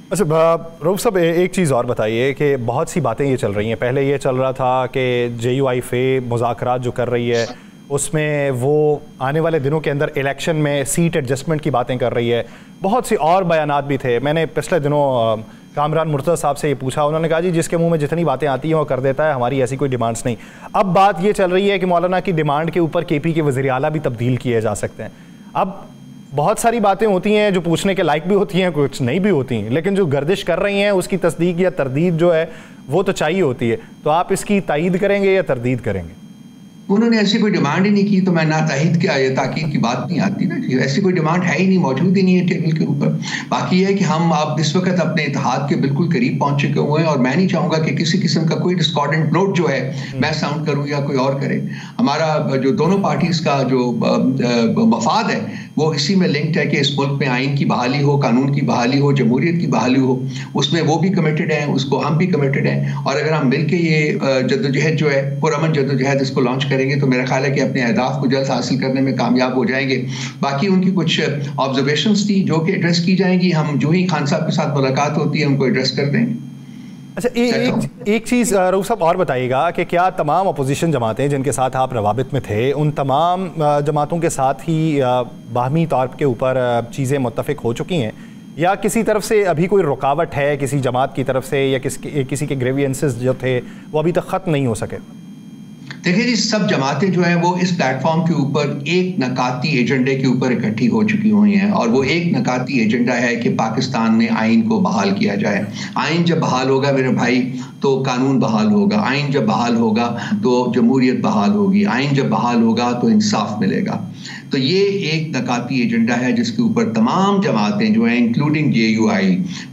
अच्छा रऊफ साहब, एक चीज़ और बताइए कि बहुत सी बातें ये चल रही हैं। पहले ये चल रहा था कि JUIFA मुज़ाकरात जो कर रही है उसमें वो आने वाले दिनों के अंदर इलेक्शन में सीट एडजस्टमेंट की बातें कर रही है। बहुत सी और बयानात भी थे। मैंने पिछले दिनों कामरान मुर्तज़ा साहब से ये पूछा, उन्होंने कहा जी जिसके मुंह में जितनी बातें आती हैं वो कर देता है, हमारी ऐसी कोई डिमांड्स नहीं। अब बात ये चल रही है कि मौलाना की डिमांड के ऊपर KP के वज़ीर आला भी तब्दील किए जा सकते हैं। अब बहुत सारी बातें होती हैं जो पूछने के लायक भी होती हैं, कुछ नहीं भी होती हैं, लेकिन जो गर्दिश कर रही हैं उसकी तस्दीक या तरदीद जो है वो तो चाहिए होती है। तो आप इसकी तायीद करेंगे या तरदीद करेंगे? उन्होंने ऐसी कोई डिमांड ही नहीं की, तो मैं ना ताहीद क्या या ताकीद की बात नहीं आती ना। ऐसी कोई डिमांड है ही नहीं, मौजूद ही नहीं है टेबल के ऊपर। बाकी यह है कि हम अब इस वक्त अपने इत्तेहाद के बिल्कुल करीब पहुंच चुके हुए हैं और मैं नहीं चाहूंगा कि किसी किस्म का कोई डिस्कॉर्डेंट नोट जो है मैं साउंड करूं या कोई और करे। हमारा जो दोनों पार्टीज का जो मफाद है वो इसी में लिंक्ड है कि इस मुल्क में आइन की बहाली हो, कानून की बहाली हो, जमहूरियत की बहाली हो। उसमें वो भी कमिटेड हैं, उसको हम भी कमिटेड हैं। और अगर हम मिलकर ये जद्दोजहद जो है, पुरअमन जद्दोजहद इसको लॉन्च करेंगे तो मेरा ख्याल है कि अपने अहदाफ को जल्द हासिल करने में कामयाब हो जाएंगे। बाकी उनकी कुछ ऑब्जर्वेशंस थी जो कि एड्रेस की जाएंगी। हम जो ही खान साहब के साथ मुलाकात होती है उनको एड्रेस कर देंगे। अच्छा, एक चीज़ रऊफ साहब और बताइएगा कि क्या तमाम अपोजिशन जमातें जिनके साथ आप रवाबित में थे, उन तमाम जमातों के साथ ही बाहमी तौर के ऊपर चीज़ें मुत्तफ़िक हो चुकी हैं, या किसी तरफ से अभी कोई रुकावट है किसी जमात की तरफ से, या किसी के ग्रीवियंसेस जो थे वो अभी तक ख़त्म नहीं हो सके? देखिए जी, सब जमातें जो हैं वो इस प्लेटफॉर्म के ऊपर एक नकाती एजेंडे के ऊपर इकट्ठी हो चुकी हुई हैं और वो एक नकाती एजेंडा है कि पाकिस्तान में आइन को बहाल किया जाए। आइन जब बहाल होगा मेरे भाई तो कानून बहाल होगा, आइन जब बहाल होगा तो जमहूरियत बहाल होगी, आइन जब बहाल होगा तो इंसाफ मिलेगा। तो ये एक नकाती एजेंडा है जिसके ऊपर तमाम जमातें जो हैं इंक्लूडिंग JUI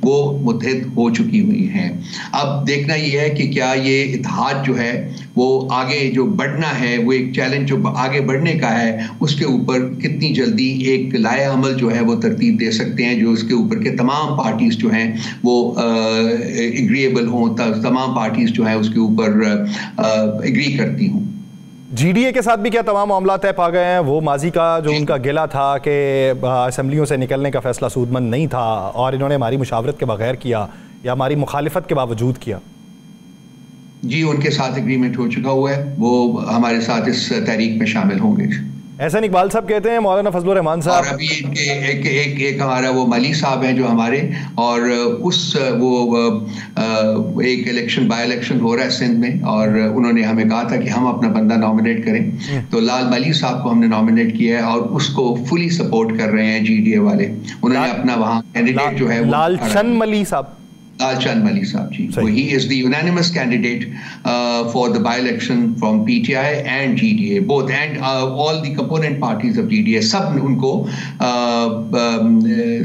वो मुत्तहिद हो चुकी हुई हैं। अब देखना ये है कि क्या ये इत्तेहाद जो है वो आगे जो बढ़ना है, वो एक चैलेंज जो आगे बढ़ने का है, उसके ऊपर कितनी जल्दी एक लाए अमल जो है वो तरतीब दे सकते हैं जो उसके ऊपर के तमाम पार्टीज जो हैं वो एग्रीएबल हों, तमाम पार्टीज जो है उसके ऊपर एग्री करती हूँ। GDA के साथ भी क्या तमाम मामला तय पा गए हैं? वो माजी का जो उनका गिला था कि असम्बलियों से निकलने का फैसला सूदमंद नहीं था और इन्होंने हमारी मुशावरत के बगैर किया या हमारी मुखालिफत के बावजूद किया। जी, उनके साथ एग्रीमेंट हो चुका हुआ है, वो हमारे साथ इस तहरीक में शामिल होंगे। एहसन इकबाल साहब कहते हैं, मौलाना फजलुर रहमान साहब, और अभी इनके एक हमारा वो मली साहब हैं जो हमारे, और एक इलेक्शन बाय इलेक्शन हो रहा है सिंध में और उन्होंने हमें कहा था कि हम अपना बंदा नॉमिनेट करें, तो लाल मली साहब को हमने नॉमिनेट किया है और उसको फुली सपोर्ट कर रहे हैं GDA वाले। उन्होंने अपना वहाँ कैंडिडेट जो है लालचंद मली साहब, लालचंद मली साहब जी, so he is the unanimous candidate for the by-election from PTI and GDA both, and all the component parties of GDA सब उनको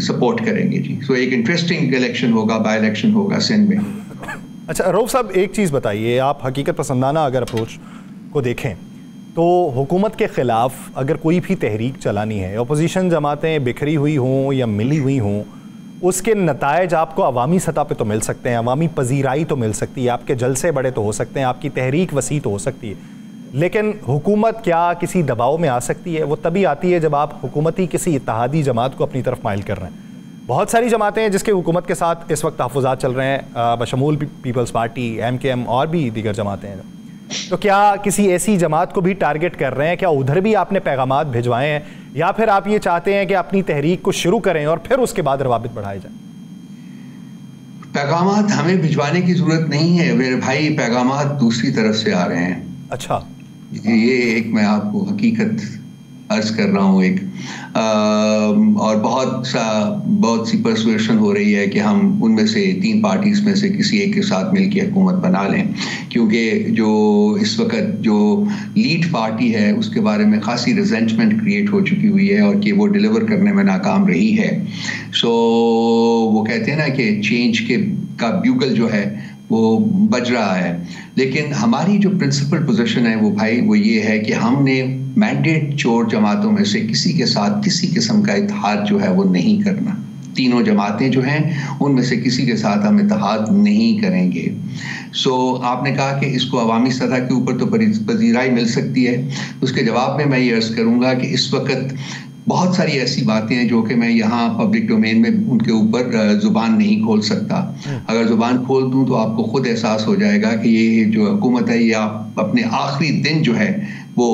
सपोर्ट करेंगे जी। so एक इंटरेस्टिंग इलेक्शन होगा, बाय इलेक्शन होगा सिंध में। अच्छा रऊफ साहब, एक चीज़ बताइए, आप हकीकत पसंदाना अगर अप्रोच को देखें तो हुकूमत के ख़िलाफ़ अगर कोई भी तहरीक चलानी है, अपोजिशन जमातें बिखरी हुई हों या मिली हुई हों, उसके नतायज आपको अवामी सतह पे तो मिल सकते हैं, अवामी पजीराई तो मिल सकती है, आपके जलसे बड़े तो हो सकते हैं, आपकी तहरीक वसी तो हो सकती है, लेकिन हुकूमत क्या किसी दबाव में आ सकती है? वो तभी आती है जब आप हुकूमती किसी इत्तेहादी जमात को अपनी तरफ माइल कर रहे हैं। बहुत सारी जमातें हैं जिसके हुकूमत के साथ इस वक्त तहफ़्फ़ुज़ात चल रहे हैं, बशमूल पीपल्स पार्टी, MKM और भी दीगर जमातें हैं। तो क्या किसी ऐसी जमात को भी टारगेट कर रहे हैं? क्या उधर भी आपने पैगामात भिजवाए हैं, या फिर आप ये चाहते हैं कि अपनी तहरीक को शुरू करें और फिर उसके बाद रवाबित बढ़ाए जाए? पैगामात हमें भिजवाने की जरूरत नहीं है मेरे भाई, पैगामात दूसरी तरफ से आ रहे हैं। अच्छा, ये एक मैं आपको हकीकत अर्ज कर रहा हूँ एक, और बहुत सी परसुएशन हो रही है कि हम उनमें से 3 पार्टीज में से किसी एक के साथ मिलकर हुकूमत बना लें, क्योंकि जो इस वक्त जो लीड पार्टी है उसके बारे में खासी रिजेंटमेंट क्रिएट हो चुकी हुई है और कि वो डिलीवर करने में नाकाम रही है। सो वो कहते हैं ना कि चेंज का ब्यूगल जो है वो बज रहा है, लेकिन हमारी जो प्रिंसिपल पोजीशन है वो भाई वो ये है कि हमने मैंडेट चोर जमातों में से किसी के साथ किसी किस्म का इत्तेहाद जो है वो नहीं करना। तीनों जमातें जो हैं उनमें से किसी के साथ हम इत्तेहाद नहीं करेंगे। सो आपने कहा कि इसको अवामी सतह के ऊपर तो पजीराई मिल सकती है, उसके जवाब में मैं ये अर्ज़ करूँगा कि इस वक्त बहुत सारी ऐसी बातें हैं जो कि मैं यहाँ पब्लिक डोमेन में उनके ऊपर जुबान नहीं खोल सकता। अगर जुबान खोल दूँ तो आपको खुद एहसास हो जाएगा कि ये जो हुकूमत है ये आप अपने आखिरी दिन जो है वो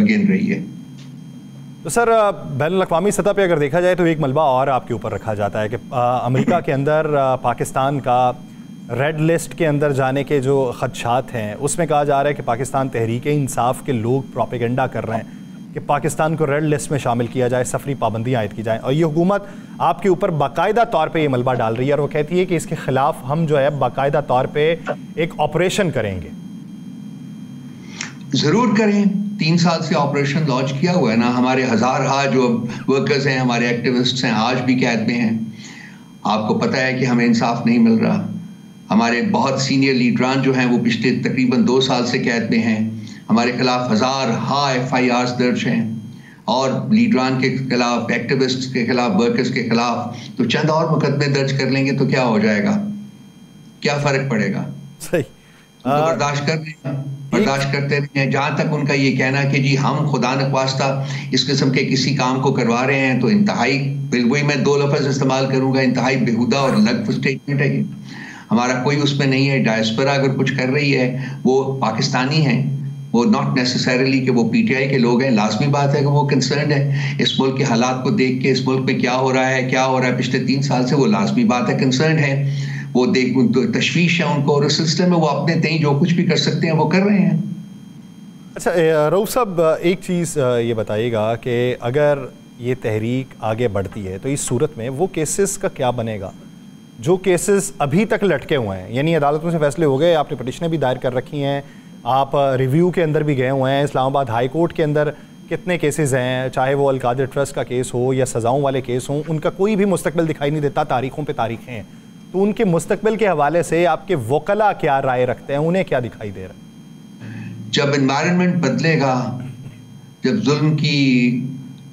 गिन रही है। तो सर, बैनुल-अक़वामी सतह पे अगर देखा जाए तो एक मलबा और आपके ऊपर रखा जाता है कि अमेरिका के अंदर पाकिस्तान का रेड लिस्ट के अंदर जाने के जो खदशात हैं उसमें कहा जा रहा है कि पाकिस्तान तहरीक-ए-इंसाफ के लोग प्रोपेगेंडा कर रहे हैं कि पाकिस्तान को रेड लिस्ट में शामिल किया जाए, सफरी पाबंदियाँ आयद की जाएँ, और ये हुकूमत आपके ऊपर बाकायदा तौर पे ये मलबा डाल रही है और वो कहती है कि इसके खिलाफ हम जो है बाकायदा तौर पे एक ऑपरेशन करेंगे। जरूर करें, 3 साल से ऑपरेशन लॉन्च किया हुआ है ना। हमारे हजार जो वर्कर्स हैं, हमारे एक्टिविस्ट्स हैं, आज भी कैद में हैं। आपको पता है कि हमें इंसाफ नहीं मिल रहा। हमारे बहुत सीनियर लीडरान जो हैं वो पिछले तकरीबन 2 साल से कैद में हैं। हमारे खिलाफ हजार FIRs दर्ज हैं और लीडरान के खिलाफ, एक्टिविस्ट्स के खिलाफ, वर्कर्स के खिलाफ तो चंद और मुकदमे दर्ज कर लेंगे तो क्या हो जाएगा, क्या फर्क पड़ेगा? सही बर्दाश्त कर रहे हैं, बर्दाश्त करते रहे हैं। जहां तक उनका ये कहना कि जी हम खुदा नख्वास्ता इस किस्म के किसी काम को करवा रहे हैं तो इंतहाई, वही मैं 2 लफ्ज इस्तेमाल करूंगा, इंतहाई बेहुदा और लगफ स्टेटमेंट है। हमारा कोई उसमें नहीं है। डायस्पोरा अगर कुछ कर रही है वो पाकिस्तानी हैं, वो नॉट नेसेसरीली कि वो PTI के लोग हैं। लाजमी बात है कि वो कंसर्न है इस मुल्क के हालात को देख के, इस मुल्क में क्या हो रहा है पिछले 3 साल से, वो लाजमी बात है कंसर्न है। वो देख तो तशवीश है उनको और उस सिलसिले में वो अपने तय जो कुछ भी कर सकते हैं वो कर रहे हैं। अच्छा रऊफ साहब, एक चीज़ ये बताइएगा कि अगर ये तहरीक आगे बढ़ती है तो इस सूरत में वो केसेस का क्या बनेगा जो केसेस अभी तक लटके हुए हैं? यानी अदालतों से फैसले हो गए, आपने पटिशनें भी दायर कर रखी हैं, आप रिव्यू के अंदर भी गए हुए हैं, इस्लामाबाद हाई कोर्ट के अंदर कितने केसेस हैं, चाहे वो अल-कादिर ट्रस्ट का केस हो या सज़ाओं वाले केस हों, उनका कोई भी मुस्तकबिल दिखाई नहीं देता, तारीखों पे तारीखें हैं। तो उनके मुस्तकबिल के हवाले से आपके वकला क्या राय रखते हैं, उन्हें क्या दिखाई दे रहा है? जब एनवायरनमेंट बदलेगा, जब जुल्म की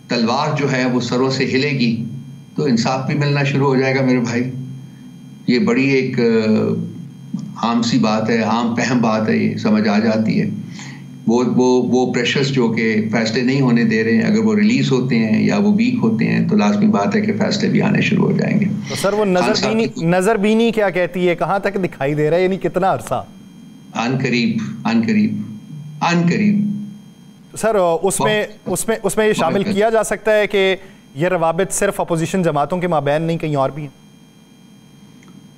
तलवार जो है वो सरों से हिलेगी तो इंसाफ भी मिलना शुरू हो जाएगा मेरे भाई। ये बड़ी एक आम सी बात है, आम पहम बात है, ये समझ आ जाती है। वो प्रेशर्स जो कि फैसले नहीं होने दे रहे हैं, अगर वो रिलीज होते हैं या वो वीक होते हैं तो लाजमी बात है कि फैसले भी आने शुरू हो जाएंगे। तो सर वो नजरबीनी क्या कहती है, कहाँ तक दिखाई दे रहा है, यानी कितना अरसा? अनकरीब। सर उसमें ये शामिल किया जा सकता है कि ये रवाबित सिर्फ अपोजिशन जमातों के माबैन नहीं, कहीं और भी हैं?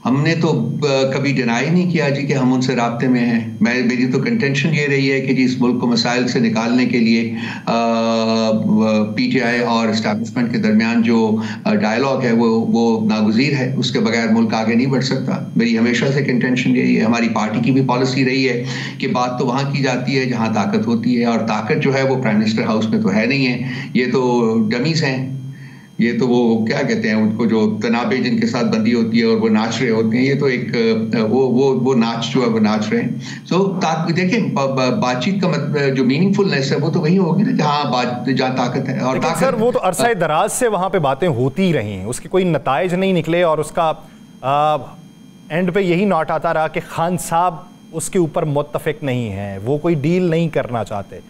हमने तो कभी डिनाई नहीं किया जी कि हम उनसे राब्ते में हैं। मेरी तो कंटेंशन ये रही है कि जी इस मुल्क को मसाइल से निकालने के लिए PTI और इस्टेब्लिशमेंट के दरमियान जो डायलॉग है वो नागुज़ीर है, उसके बगैर मुल्क आगे नहीं बढ़ सकता। मेरी हमेशा से कंटेंशन यही है। हमारी पार्टी की भी पॉलिसी रही है कि बात तो वहाँ की जाती है जहाँ ताकत होती है, और ताकत जो है वो प्राइम मिनिस्टर हाउस में तो है नहीं है। ये तो डमीज हैं, ये तो वो क्या कहते हैं उनको, जो तनाबे जिनके साथ बंदी होती है और वो नाच रहे होते हैं, ये तो एक वो नाच जो है वो नाच रहे हैं। सो देखिए बातचीत का मतलब जो मीनिंगफुलनेस है वो तो वही होगी ना जहाँ ताकत है। और ताकत सर वो तो अरसा दराज से वहाँ पे बातें होती रही हैं, उसके कोई नताइज नहीं निकले और उसका एंड पे यही नोट आता रहा कि खान साहब उसके ऊपर मुत्तफिक नहीं है, वो कोई डील नहीं करना चाहते।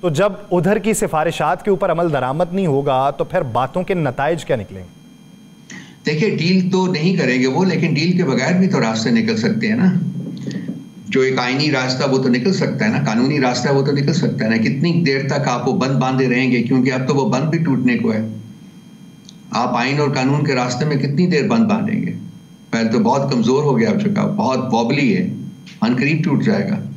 तो जब उधर की सिफारिशात के ऊपर अमल दरामद नहीं होगा तो फिर बातों के नताइज क्या निकलेंगे? देखिए डील तो नहीं करेंगे वो, लेकिन डील के बगैर भी तो रास्ते निकल सकते हैं ना। जो एक आईनी रास्ता वो तो निकल सकता है ना, कानूनी रास्ता है वो तो निकल सकता है ना। कितनी देर तक आप वो बंद बांधे रहेंगे, क्योंकि अब तो वो बंद भी टूटने को है। आप आइन और कानून के रास्ते में कितनी देर बंद बांधेंगे? पहले तो बहुत कमजोर हो गया, चुका बहुत वॉबली है, अनकरीब टूट जाएगा।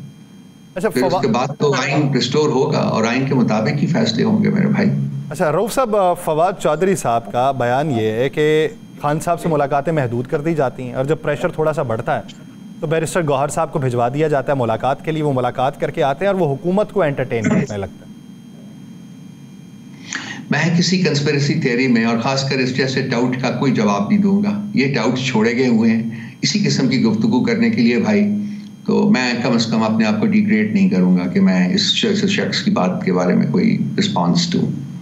अच्छा, फिर उसके बाद तो आइन रिस्टोर होगा और आइन के मुताबिक ही फैसले होंगे मेरे भाई। अच्छा रऊफ साहब, फवाद चौधरी साहब का बयान ये है कि खान साहब से मुलाकातें महदूद कर दी जाती हैं और जब प्रेशर थोड़ा सा बढ़ता है तो बैरिस्टर गौहर साहब को भिजवा दिया जाता है मुलाकात के लिए। वो मुलाकात करके आते हैं और वो हुकूमत को एंटरटेन करने लगता है। मैं किसी कंस्पिरेसी थियरी में और खासकर इस जैसे डाउट का कोई जवाब नहीं दूंगा। ये डाउट छोड़े गए हुए हैं इसी किस्म की गुफ्तगू करने के लिए भाई। तो मैं कम से कम अपने आप को डिग्रेड नहीं करूंगा कि मैं इस शख्स की बात के बारे में कोई रिस्पॉन्स दूं।